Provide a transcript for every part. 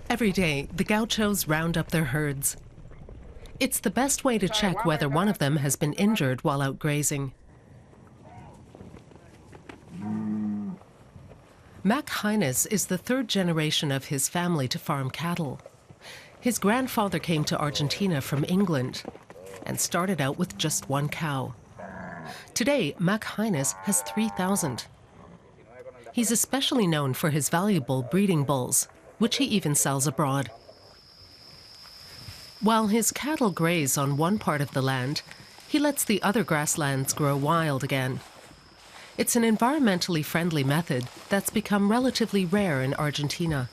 Every day, the gauchos round up their herds. It's the best way to check whether one of them has been injured while out grazing. Mac Haynes is the third generation of his family to farm cattle. His grandfather came to Argentina from England and started out with just one cow. Today, Mac Haynes has 3,000. He's especially known for his valuable breeding bulls, which he even sells abroad. While his cattle graze on one part of the land, he lets the other grasslands grow wild again. It's an environmentally friendly method that's become relatively rare in Argentina.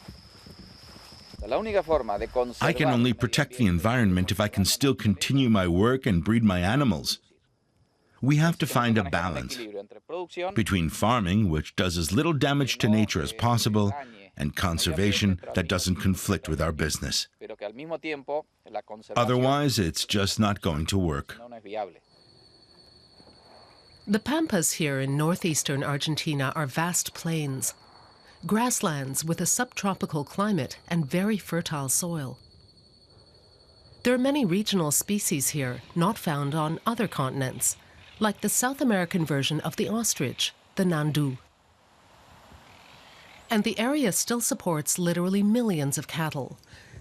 I can only protect the environment if I can still continue my work and breed my animals. We have to find a balance between farming, which does as little damage to nature as possible, and conservation that doesn't conflict with our business. Otherwise, it's just not going to work. The Pampas here in northeastern Argentina are vast plains, grasslands with a subtropical climate and very fertile soil. There are many regional species here not found on other continents, like the South American version of the ostrich, the nandu. And the area still supports literally millions of cattle.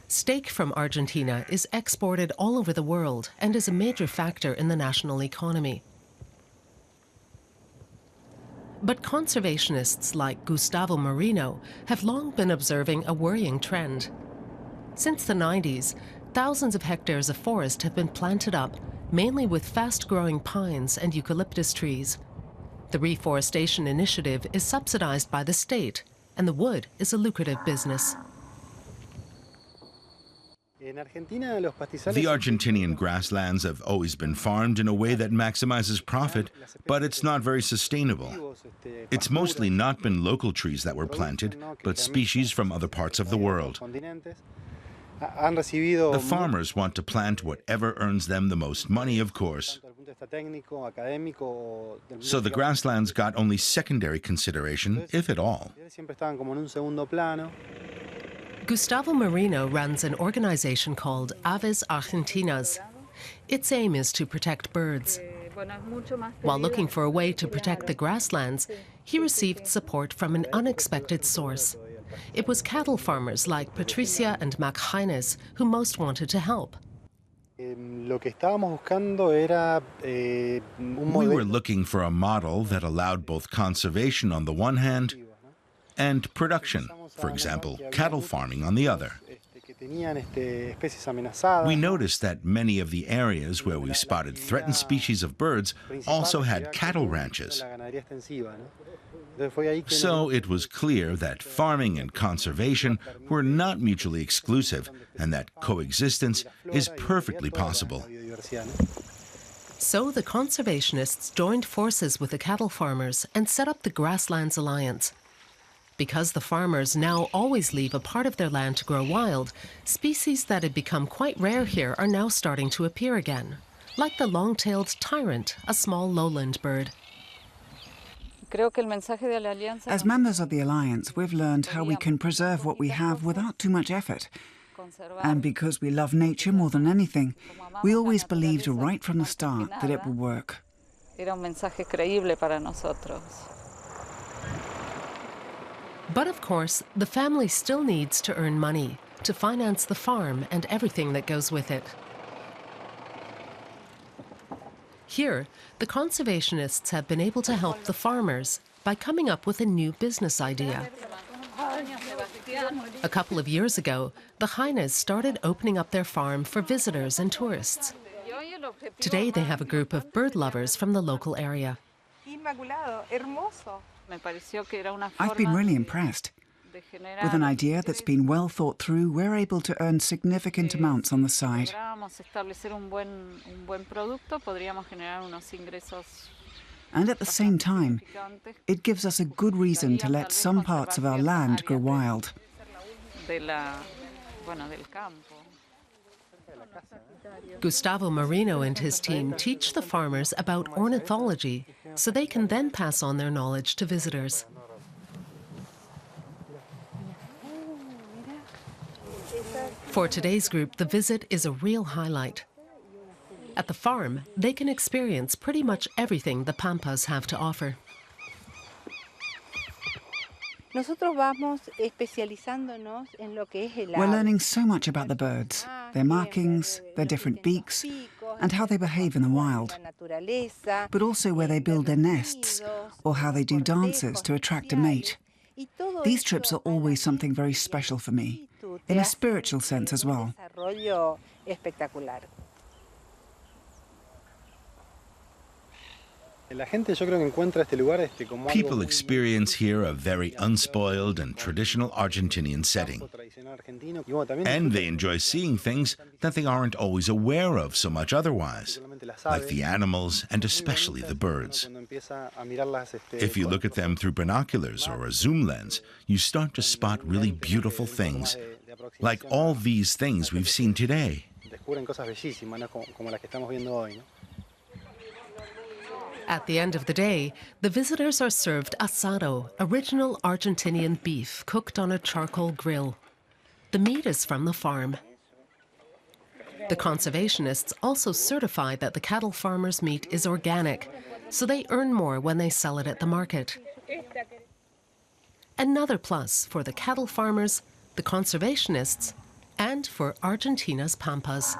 Steak from Argentina is exported all over the world and is a major factor in the national economy. But conservationists like Gustavo Moreno have long been observing a worrying trend. Since the 90s, thousands of hectares of forest have been planted up, mainly with fast-growing pines and eucalyptus trees. The reforestation initiative is subsidized by the state, and the wood is a lucrative business. The Argentinian grasslands have always been farmed in a way that maximizes profit, but it's not very sustainable. It's mostly not been local trees that were planted, but species from other parts of the world. The farmers want to plant whatever earns them the most money, of course. So the grasslands got only secondary consideration, if at all. Gustavo Moreno runs an organization called Aves Argentinas. Its aim is to protect birds. While looking for a way to protect the grasslands, he received support from an unexpected source. It was cattle farmers like Patricia and Mac Haynes who most wanted to help. We were looking for a model that allowed both conservation on the one hand and production, for example, cattle farming on the other. We noticed that many of the areas where we spotted threatened species of birds also had cattle ranches. So it was clear that farming and conservation were not mutually exclusive and that coexistence is perfectly possible. So the conservationists joined forces with the cattle farmers and set up the Grasslands Alliance. Because the farmers now always leave a part of their land to grow wild, species that had become quite rare here are now starting to appear again, like the long-tailed tyrant, a small lowland bird. As members of the Alliance, we've learned how we can preserve what we have without too much effort. And because we love nature more than anything, we always believed right from the start that it would work. But of course, the family still needs to earn money to finance the farm and everything that goes with it. Here, the conservationists have been able to help the farmers by coming up with a new business idea. A couple of years ago, the Haynes started opening up their farm for visitors and tourists. Today, they have a group of bird lovers from the local area. I've been really impressed. With an idea that's been well thought through, we're able to earn significant amounts on the side. And at the same time, it gives us a good reason to let some parts of our land go wild. Gustavo Moreno and his team teach the farmers about ornithology so they can then pass on their knowledge to visitors. For today's group, the visit is a real highlight. At the farm, they can experience pretty much everything the Pampas have to offer. We're learning so much about the birds, their markings, their different beaks, and how they behave in the wild, but also where they build their nests or how they do dances to attract a mate. These trips are always something very special for me, in a spiritual sense as well. People experience here a very unspoiled and traditional Argentinian setting. And they enjoy seeing things that they aren't always aware of so much otherwise, like the animals and especially the birds. If you look at them through binoculars or a zoom lens, you start to spot really beautiful things, like all these things we've seen today. At the end of the day, the visitors are served asado, original Argentinian beef cooked on a charcoal grill. The meat is from the farm. The conservationists also certify that the cattle farmers' meat is organic, so they earn more when they sell it at the market. Another plus for the cattle farmers, the conservationists, and for Argentina's Pampas.